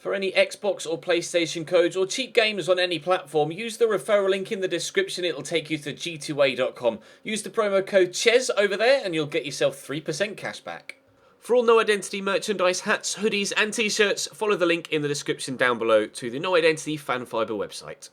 For any Xbox or PlayStation codes or cheap games on any platform, use the referral link in the description. It'll take you to g2a.com. Use the promo code CHES over there and you'll get yourself 3% cash back. For all No Identity merchandise, hats, hoodies and t-shirts, follow the link in the description down below to the No Identity Fan Fibre website.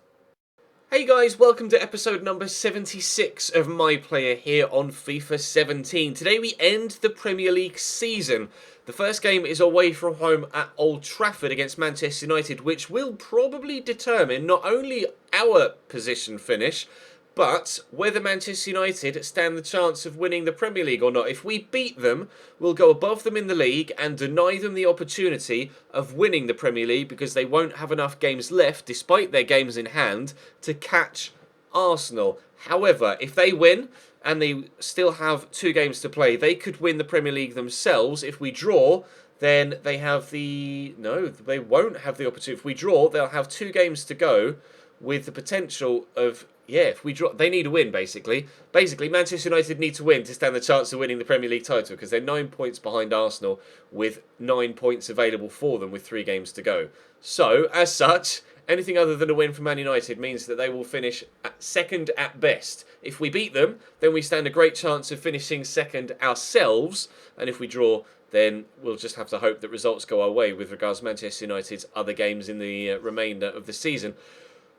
Hey guys, welcome to episode number 76 of My Player here on FIFA 17. Today we end the Premier League season. The first game is away from home at Old Trafford against Manchester United, which will probably determine not only our position finish, but whether Manchester United stand the chance of winning the Premier League or not. If we beat them, we'll go above them in the league and deny them the opportunity of winning the Premier League because they won't have enough games left, despite their games in hand, to catch Arsenal. However, if they win and they still have 2 games to play, they could win the Premier League themselves. If we draw, then they have the... No, they won't have the opportunity. If we draw, they'll have 2 games to go with the potential of... Yeah, if we draw, they need a win, basically. Basically, Manchester United need to win to stand the chance of winning the Premier League title because they're 9 points behind Arsenal with 9 points available for them with 3 games to go. So, as such, anything other than a win for Man United means that they will finish second at best. If we beat them, then we stand a great chance of finishing second ourselves. And if we draw, then we'll just have to hope that results go our way with regards to Manchester United's other games in the remainder of the season.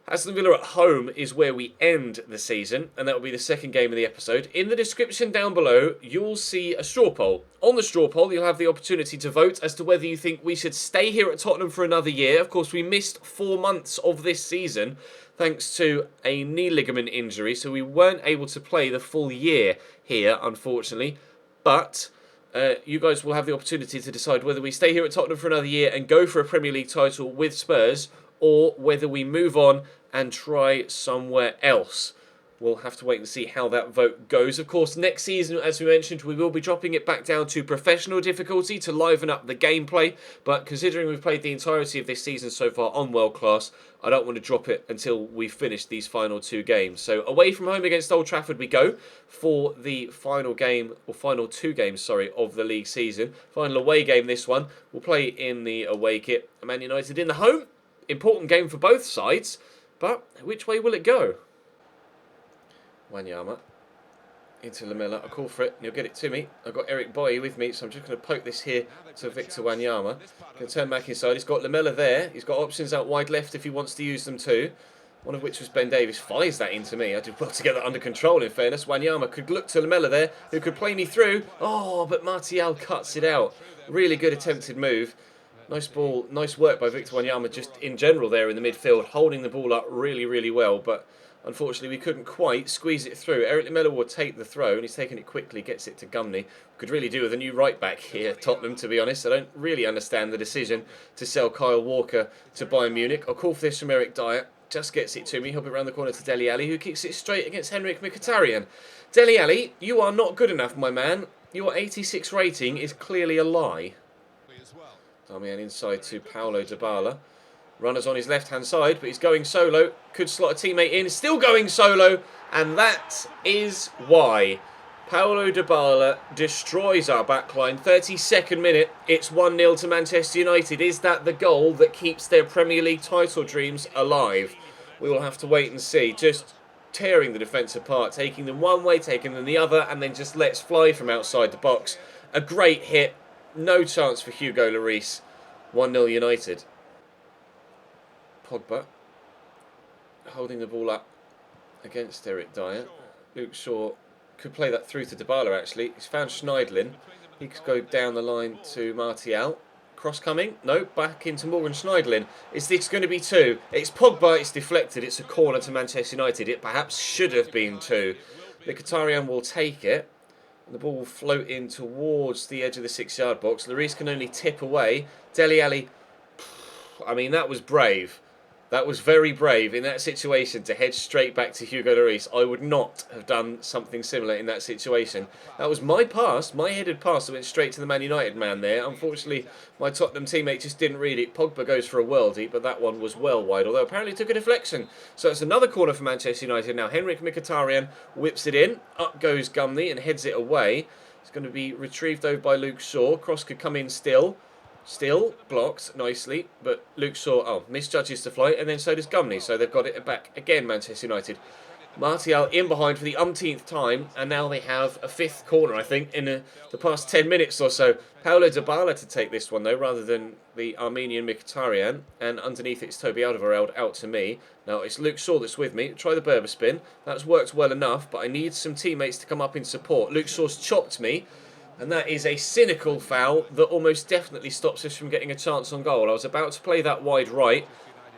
Aston Villa at home is where we end the season, and that will be the second game of the episode. In the description down below, you'll see a straw poll. On the straw poll, you'll have the opportunity to vote as to whether you think we should stay here at Tottenham for another year. Of course, we missed 4 months of this season thanks to a knee ligament injury, so we weren't able to play the full year here, unfortunately. But you guys will have the opportunity to decide whether we stay here at Tottenham for another year and go for a Premier League title with Spurs, or whether we move on and try somewhere else. We'll have to wait and see how that vote goes. Of course, next season, as we mentioned, we will be dropping it back down to professional difficulty to liven up the gameplay. But considering we've played the entirety of this season so far on World Class, I don't want to drop it until we've finished these final 2 games. So away from home against Old Trafford we go for the final game, or final 2 games, sorry, of the league season. Final away game, this one. We'll play in the away kit. Man United in the home. Important game for both sides, but which way will it go? Wanyama into Lamela. I'll call for it, and he'll get it to me. I've got Eric Boye with me, so I'm just going to poke this here to Victor Wanyama. Going to turn back inside. He's got Lamela there. He's got options out wide left if he wants to use them too. One of which was Ben Davies. Fires that into me. I did well to get that under control, in fairness. Wanyama could look to Lamela there, who could play me through. Oh, but Martial cuts it out. Really good attempted move. Nice ball, nice work by Victor Wanyama just in general there in the midfield, holding the ball up really, really well, but unfortunately we couldn't quite squeeze it through. Eric Lamela will take the throw, and he's taken it quickly, gets it to Gumney. Could really do with a new right back here, Tottenham, to be honest. I don't really understand the decision to sell Kyle Walker to Bayern Munich. I'll call for this from Eric Dyer. Just gets it to me, help it around the corner to Dele Alli, who kicks it straight against Henrik Mkhitaryan. Dele Alli, you are not good enough, my man. Your 86 rating is clearly a lie. Damian inside to Paulo Dybala. Runners on his left-hand side, but he's going solo. Could slot a teammate in. Still going solo. And that is why Paulo Dybala destroys our backline. 32nd minute. It's 1-0 to Manchester United. Is that the goal that keeps their Premier League title dreams alive? We will have to wait and see. Just tearing the defence apart. Taking them one way, taking them the other, and then just lets fly from outside the box. A great hit. No chance for Hugo Lloris. 1-0 United. Pogba holding the ball up against Eric Dyer. Luke Shaw could play that through to Dybala, actually. He's found Schneidlin. He could go down the line to Martial. Cross coming. No, back into Morgan Schneidlin. Is this going to be 2? It's Pogba. It's deflected. It's a corner to Manchester United. It perhaps should have been 2. Mkhitaryan will take it. The ball will float in towards the edge of the 6-yard box. Lloris can only tip away. Dele Alli, I mean, that was brave. That was very brave in that situation to head straight back to Hugo Lloris. I would not have done something similar in that situation. That was my pass, my headed pass that went straight to the Man United man there. Unfortunately, my Tottenham teammate just didn't read it. Pogba goes for a worldie, but that one was well wide, although apparently took a deflection. So it's another corner for Manchester United. Now Henrik Mkhitaryan whips it in. Up goes Gumney and heads it away. It's going to be retrieved over by Luke Shaw. Cross could come in still. Still blocked nicely, but Luke Shaw, misjudges the flight, and then so does Gumney, so they've got it back again, Manchester United. Martial in behind for the umpteenth time, and now they have a fifth corner, I think, in the past 10 minutes or so. Paulo Dybala to take this one, though, rather than the Armenian Mkhitaryan, and underneath it's Toby Alderweireld out to me. Now, it's Luke Shaw that's with me. Try the Berber spin. That's worked well enough, but I need some teammates to come up in support. Luke Shaw's chopped me, and that is a cynical foul that almost definitely stops us from getting a chance on goal. I was about to play that wide right,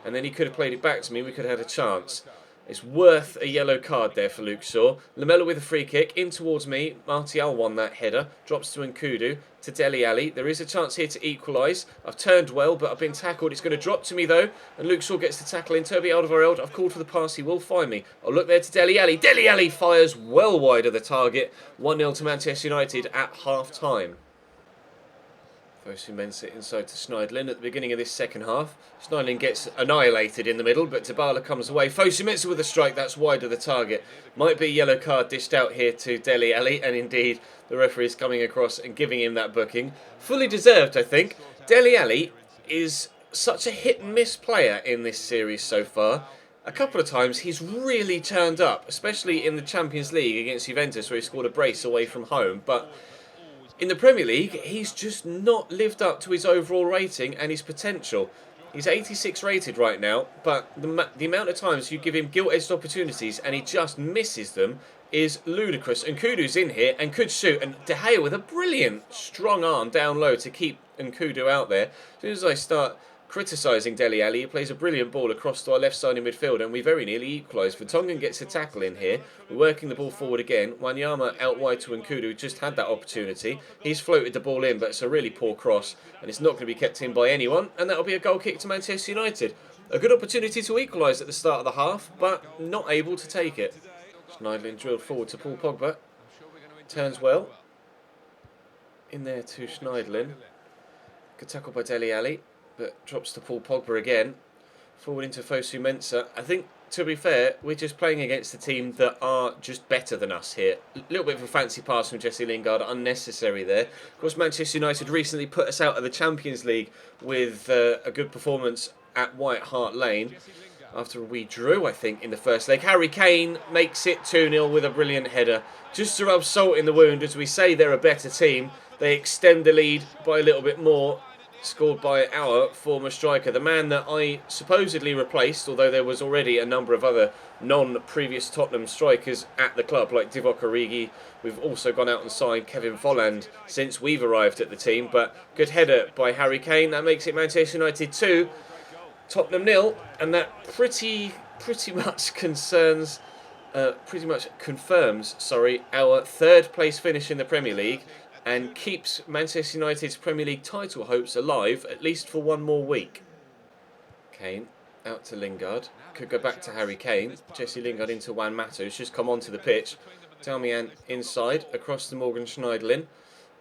and then he could have played it back to me. We could have had a chance. It's worth a yellow card there for Luke Shaw. Lamella with a free kick, in towards me. Martial won that header. Drops to Nkudu, to Dele Alli. There is a chance here to equalise. I've turned well, but I've been tackled. It's going to drop to me, though. And Luke Shaw gets the tackle in. Toby Alderweireld, I've called for the pass. He will find me. I'll look there to Dele Alli. Dele Alli fires well wide of the target. 1-0 to Manchester United at half-time. Fosu Mensah inside to Schneidlin at the beginning of this second half. Schneidlin gets annihilated in the middle, but Dybala comes away. Fosu Mensah with a strike, that's wide of the target. Might be a yellow card dished out here to Dele Alli, and indeed the referee is coming across and giving him that booking. Fully deserved, I think. Dele Alli is such a hit and miss player in this series so far. A couple of times he's really turned up, especially in the Champions League against Juventus, where he scored a brace away from home, but in the Premier League, he's just not lived up to his overall rating and his potential. He's 86 rated right now, but the amount of times you give him gilt-edged opportunities and he just misses them is ludicrous. Nkudu's in here and could shoot, and De Gea with a brilliant strong arm down low to keep Nkudu out there. As soon as I start criticising Dele Alli, he plays a brilliant ball across to our left side in midfield, and we very nearly equalise. Vertonghen gets a tackle in here. We're working the ball forward again. Wanyama out wide to Nkudu, just had that opportunity. He's floated the ball in, but it's a really poor cross, and it's not going to be kept in by anyone, and that'll be a goal kick to Manchester United. A good opportunity to equalise at the start of the half, but not able to take it. Schneidlin drilled forward to Paul Pogba. Turns well. In there to Schneidlin. Good tackle by Dele Alli, but drops to Paul Pogba again. Forward into Fosu Mensah. I think, to be fair, we're just playing against a team that are just better than us here. A little bit of a fancy pass from Jesse Lingard, unnecessary there. Of course, Manchester United recently put us out of the Champions League with a good performance at White Hart Lane, after we drew, I think, in the first leg. Harry Kane makes it 2-0 with a brilliant header. Just to rub salt in the wound, as we say they're a better team, they extend the lead by a little bit more. Scored by our former striker, the man that I supposedly replaced, although there was already a number of other non-previous Tottenham strikers at the club, like Divock Origi. We've also gone out and signed Kevin Volland since we've arrived at the team, but good header by Harry Kane. That makes it Manchester United 2, Tottenham 0, and that pretty much confirms our third place finish in the Premier League, and keeps Manchester United's Premier League title hopes alive, at least for one more week. Kane, out to Lingard. Could go back to Harry Kane. Jesse Lingard into Juan Mata, who's just come onto the pitch. Darmian inside, across to Morgan Schneidlin.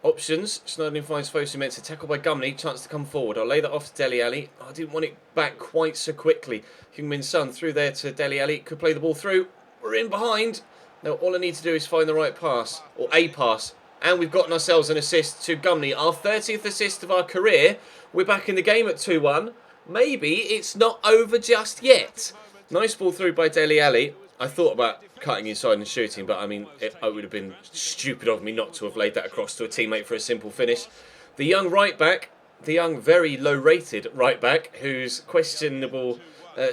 Options, Schneidlin finds Fosu Mensah, tackle by Gumney, chance to come forward. I'll lay that off to Dele Alli. I didn't want it back quite so quickly. Heung-min Son through there to Dele Alli, could play the ball through. We're in behind. Now all I need to do is find the right pass, or a pass. And we've gotten ourselves an assist to Gumney. Our 30th assist of our career. We're back in the game at 2-1. Maybe it's not over just yet. Nice ball through by Dele Alli. I thought about cutting inside and shooting, but I mean, it would have been stupid of me not to have laid that across to a teammate for a simple finish. The young right back, the young very low-rated right back, whose questionable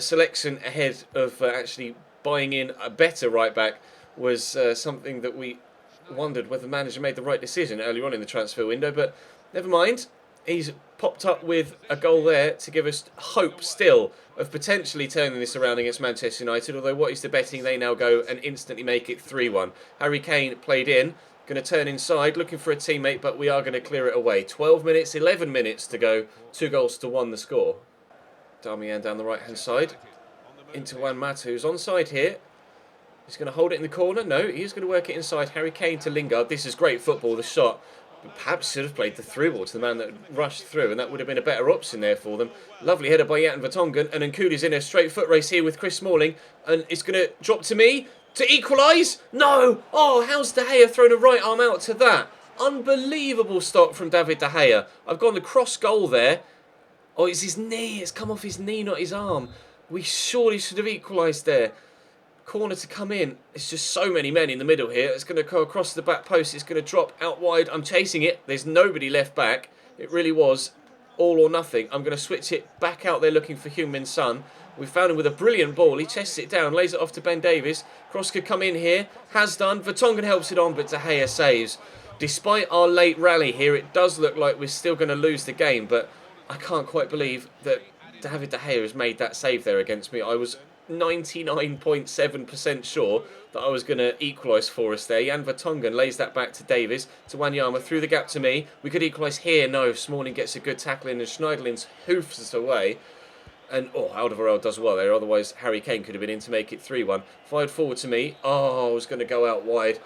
selection ahead of actually buying in a better right back was something that we wondered whether the manager made the right decision earlier on in the transfer window, but never mind. He's popped up with a goal there to give us hope still of potentially turning this around against Manchester United, although what is the betting? They now go and instantly make it 3-1. Harry Kane played in, going to turn inside, looking for a teammate, but we are going to clear it away. 12 minutes, 11 minutes to go, 2-1 the score. Darmian down the right-hand side, into Juan Mata, who's onside here. He's going to hold it in the corner. No, he's going to work it inside. Harry Kane to Lingard. This is great football, the shot. But perhaps should have played the through ball to the man that rushed through, and that would have been a better option there for them. Lovely header by Yatan Vertonghen, and Nkudu's in a straight foot race here with Chris Smalling, and it's going to drop to me to equalise. No! Oh, how's De Gea thrown a right arm out to that? Unbelievable stop from David De Gea. I've gone the cross goal there. Oh, it's his knee. It's come off his knee, not his arm. We surely should have equalised there. Corner to come in. It's just so many men in the middle here. It's going to go across the back post. It's going to drop out wide. I'm chasing it. There's nobody left back. It really was all or nothing. I'm going to switch it back out there looking for Heung-min Son. We found him with a brilliant ball. He chests it down, lays it off to Ben Davies. Cross could come in here. Has done. Vertonghen helps it on, but De Gea saves. Despite our late rally here, it does look like we're still going to lose the game, but I can't quite believe that David De Gea has made that save there against me. I was 99.7% sure that I was going to equalise for us there. Jan Vertonghen lays that back to Davies, to Wanyama, through the gap to me. We could equalise here. No, Smalling gets a good tackle in and Schneiderlin's hoofs us away. And, Alderweireld does well there. Otherwise, Harry Kane could have been in to make it 3-1. Fired forward to me. Oh, I was going to go out wide.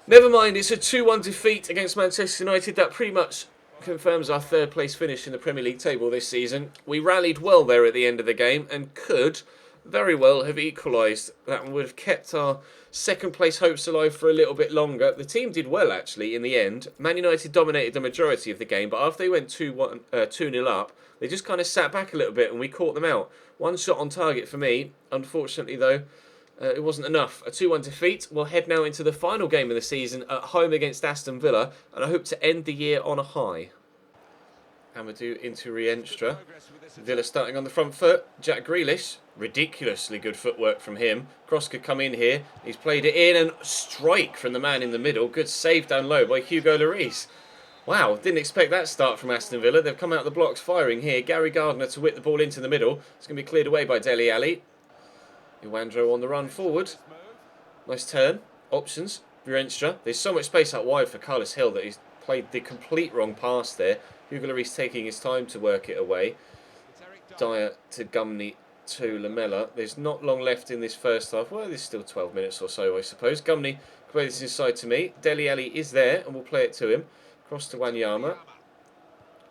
Never mind, it's a 2-1 defeat against Manchester United. That pretty much confirms our third place finish in the Premier League table this season. We rallied well there at the end of the game and could very well have equalised. That would have kept our second place hopes alive for a little bit longer. The team did well actually in the end. Man United dominated the majority of the game, but after they went 2-0 up, they just kind of sat back a little bit and we caught them out. One shot on target for me. Unfortunately though, it wasn't enough. A 2-1 defeat. We'll head now into the final game of the season at home against Aston Villa, and I hope to end the year on a high. Amadou into Rienstra. Villa starting on the front foot. Jack Grealish. Ridiculously good footwork from him. Cross could come in here. He's played it in and strike from the man in the middle. Good save down low by Hugo Lloris. Wow, didn't expect that start from Aston Villa. They've come out of the blocks firing here. Gary Gardner to whip the ball into the middle. It's going to be cleared away by Dele Alli. Iwandro on the run forward. Nice turn. Options. Rienstra. There's so much space out wide for Carlos Hill that he's played the complete wrong pass there. Hugo Lloris taking his time to work it away. Dyer to Gumney to Lamela. There's not long left in this first half. Well, there's still 12 minutes or so, I suppose. Gumney plays this inside to me. Dele Alli is there, and we'll play it to him. Cross to Wanyama.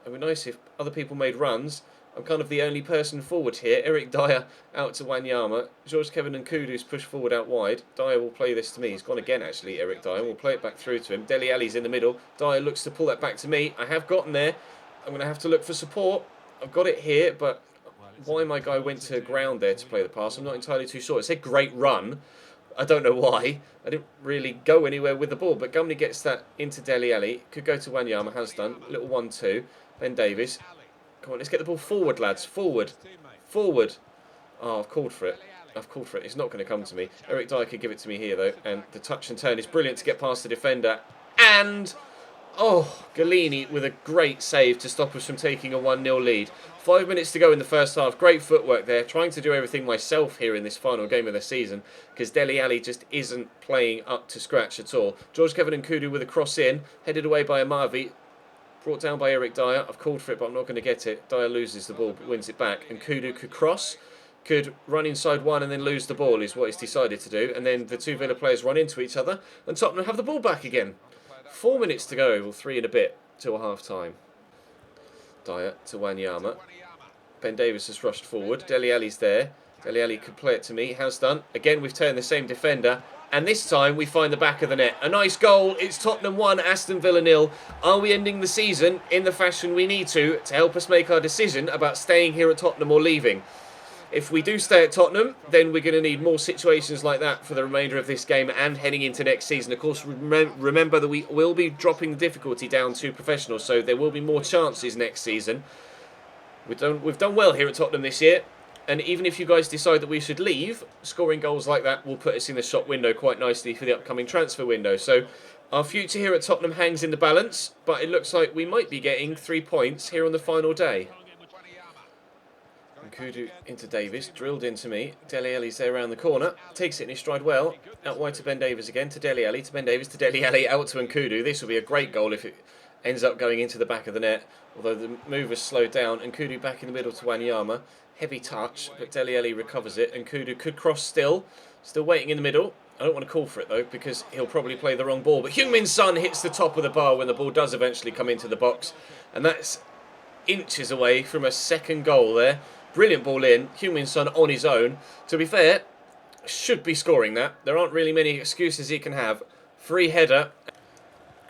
It would be nice if other people made runs. I'm kind of the only person forward here. Eric Dyer out to Wanyama. George Kevin and Kudus push forward out wide. Dyer will play this to me. He's gone again, actually, Eric Dyer. We'll play it back through to him. Dele Alli's in the middle. Dyer looks to pull that back to me. I have gotten there. I'm going to have to look for support. I've got it here, but why my guy went to ground there to play the pass, I'm not entirely too sure. It said great run. I don't know why. I didn't really go anywhere with the ball, but Gumney gets that into Dele Alli. Could go to Wanyama, has done. Little 1-2. Ben Davies. Come on, let's get the ball forward, lads. Forward. Forward. Oh, I've called for it. I've called for it. It's not going to come to me. Eric Dyer could give it to me here, though. And the touch and turn is brilliant to get past the defender. And, Galini with a great save to stop us from taking a 1-0 lead. 5 minutes to go in the first half. Great footwork there. Trying to do everything myself here in this final game of the season, because Dele Alli just isn't playing up to scratch at all. George Kevin and Kudu with a cross in. Headed away by Amavi. Brought down by Eric Dyer. I've called for it, but I'm not going to get it. Dyer loses the ball, but wins it back. And Kudu could cross, could run inside one and then lose the ball, is what he's decided to do. And then the two Villa players run into each other, and Tottenham have the ball back again. 4 minutes to go, well, 3 and a bit, till half-time. Dyer to Wanyama. Ben Davies has rushed forward. Dele Alli's there. Dele Alli could play it to me. Has done. Again, we've turned the same defender. And this time, we find the back of the net. A nice goal. It's Tottenham 1, Aston Villa 0. Are we ending the season in the fashion we need to help us make our decision about staying here at Tottenham or leaving? If we do stay at Tottenham, then we're going to need more situations like that for the remainder of this game and heading into next season. Of course, remember that we will be dropping the difficulty down to professional, so there will be more chances next season. We've done well here at Tottenham this year, and even if you guys decide that we should leave, scoring goals like that will put us in the shop window quite nicely for the upcoming transfer window. So our future here at Tottenham hangs in the balance, but it looks like we might be getting 3 points here on the final day. Kudu into Davies, drilled into me. Dele Alli's there around the corner, takes it in his stride well. Out wide to Ben Davies again, to Dele Alli, to Ben Davies, to Dele Alli, out to Nkudu. This will be a great goal if it ends up going into the back of the net, although the move has slowed down. Nkudu back in the middle to Wanyama. Heavy touch, but Dele Alli recovers it. Nkudu could cross still waiting in the middle. I don't want to call for it though, because he'll probably play the wrong ball. But Heung-min Son hits the top of the bar when the ball does eventually come into the box, and that's inches away from a second goal there. Brilliant ball in. Heung-min Son on his own. To be fair, should be scoring that. There aren't really many excuses he can have. Free header.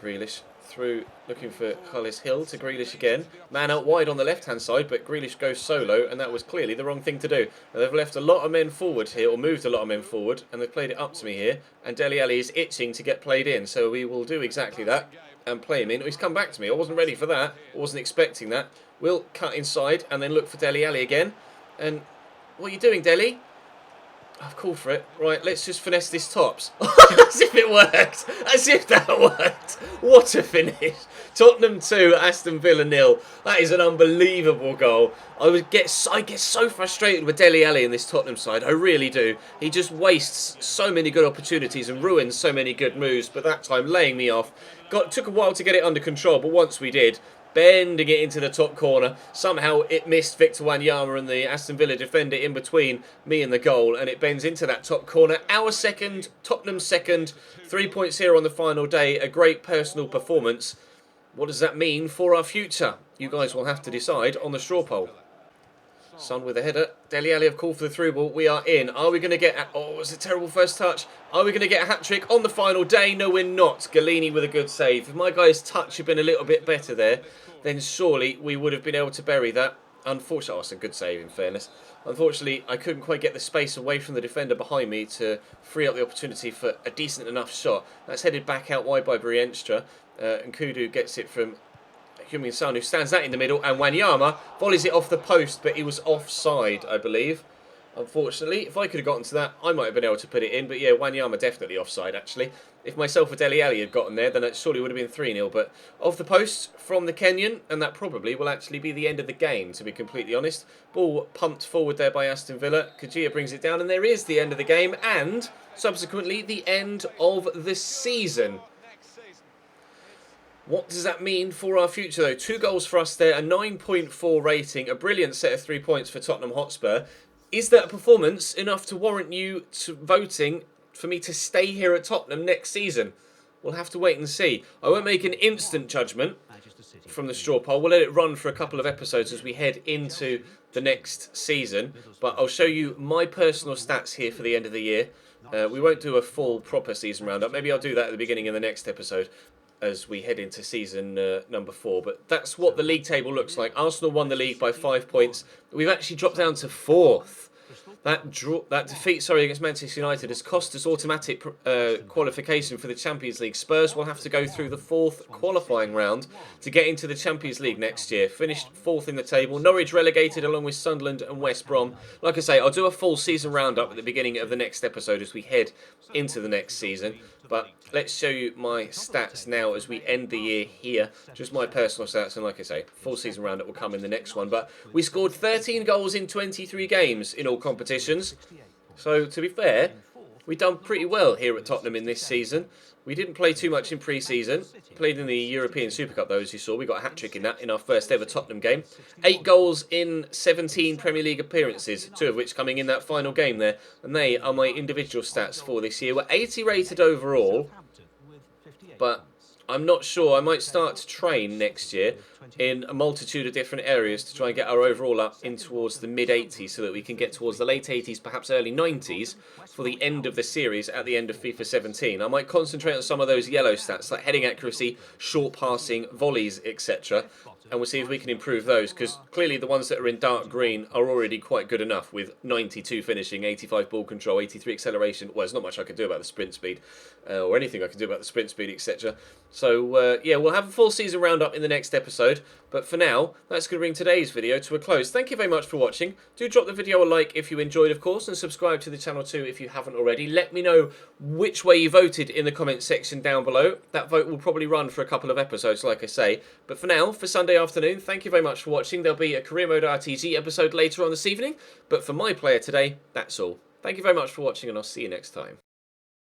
Grealish through, looking for Carles Hill to Grealish again. Man out wide on the left-hand side, but Grealish goes solo, and that was clearly the wrong thing to do. And they've left a lot of men forward here, or moved a lot of men forward, and they've played it up to me here. And Dele Alli is itching to get played in, so we will do exactly that and play him in. Oh, he's come back to me. I wasn't ready for that. I wasn't expecting that. We'll cut inside and then look for Dele Alli again. And what are you doing, Dele? I've called for it. Right, let's just finesse this tops. As if it worked. As if that worked. What a finish. Tottenham 2, Aston Villa 0. That is an unbelievable goal. I get so frustrated with Dele Alli in this Tottenham side. I really do. He just wastes so many good opportunities and ruins so many good moves. But that time, laying me off. Took a while to get it under control, but once we did, bending it into the top corner. Somehow it missed Victor Wanyama and the Aston Villa defender in between me and the goal, and it bends into that top corner. Our second, Tottenham's second, 3.0 on the final day. A great personal performance. What does that mean for our future? You guys will have to decide on the straw poll. Son with a header. Dele Alli have called for the through ball. We are in. Are we going to get... Oh, it was a terrible first touch. Are we going to get a hat-trick on the final day? No, we're not. Galini with a good save. If my guy's touch had been a little bit better there, then surely we would have been able to bury that. Unfortunately, oh, it's a good save in fairness. Unfortunately, I couldn't quite get the space away from the defender behind me to free up the opportunity for a decent enough shot. That's headed back out wide by Brienstra. And Kudu gets it from... Heung-min Son, who stands that in the middle, and Wanyama volleys it off the post, but he was offside, I believe. Unfortunately, if I could have gotten to that, I might have been able to put it in, but yeah, Wanyama definitely offside, actually. If myself or Dele Alli had gotten there, then it surely would have been 3-0, but off the post from the Kenyan, and that probably will actually be the end of the game, to be completely honest. Ball pumped forward there by Aston Villa. Kajia brings it down, and there is the end of the game, and subsequently the end of the season. What does that mean for our future, though? 2 goals for us there, a 9.4 rating, a brilliant set of 3 points for Tottenham Hotspur. Is that a performance enough to warrant you voting for me to stay here at Tottenham next season? We'll have to wait and see. I won't make an instant judgment from the straw poll. We'll let it run for a couple of episodes as we head into the next season. But I'll show you my personal stats here for the end of the year. We won't do a full proper season roundup. Maybe I'll do that at the beginning of the next episode, as we head into season number 4. But that's what the league table looks like. Arsenal won the league by 5 points. We've actually dropped down to 4th. That defeat, against Manchester United has cost us automatic qualification for the Champions League. Spurs will have to go through the 4th qualifying round to get into the Champions League next year. Finished 4th in the table. Norwich relegated along with Sunderland and West Brom. Like I say, I'll do a full season roundup at the beginning of the next episode as we head into the next season. But let's show you my stats now as we end the year here. Just my personal stats, and like I say, full season roundup will come in the next one. But we scored 13 goals in 23 games in all competitions. So, to be fair, we've done pretty well here at Tottenham in this season. We didn't play too much in pre-season. Played in the European Super Cup, though, as you saw. We got a hat-trick in that in our first ever Tottenham game. 8 goals in 17 Premier League appearances, 2 of which coming in that final game there. And they are my individual stats for this year. We're 80 rated overall, but I'm not sure. I might start to train next year in a multitude of different areas to try and get our overall up in towards the mid-80s so that we can get towards the late 80s, perhaps early 90s for the end of the series at the end of FIFA 17. I might concentrate on some of those yellow stats like heading accuracy, short passing, volleys, etc. And we'll see if we can improve those, because clearly the ones that are in dark green are already quite good enough with 92 finishing, 85 ball control, 83 acceleration. Well, there's not much I can do about the sprint speed or anything I can do about the sprint speed, etc. So, yeah, we'll have a full season roundup in the next episode. But for now, that's going to bring today's video to a close. Thank you very much for watching. Do drop the video a like if you enjoyed, of course, and subscribe to the channel too if you haven't already. Let me know which way you voted in the comments section down below. That vote will probably run for a couple of episodes, like I say. But for now, for Sunday afternoon, thank you very much for watching. There'll be a Career Mode RTG episode later on this evening. But for my player today, that's all. Thank you very much for watching, and I'll see you next time.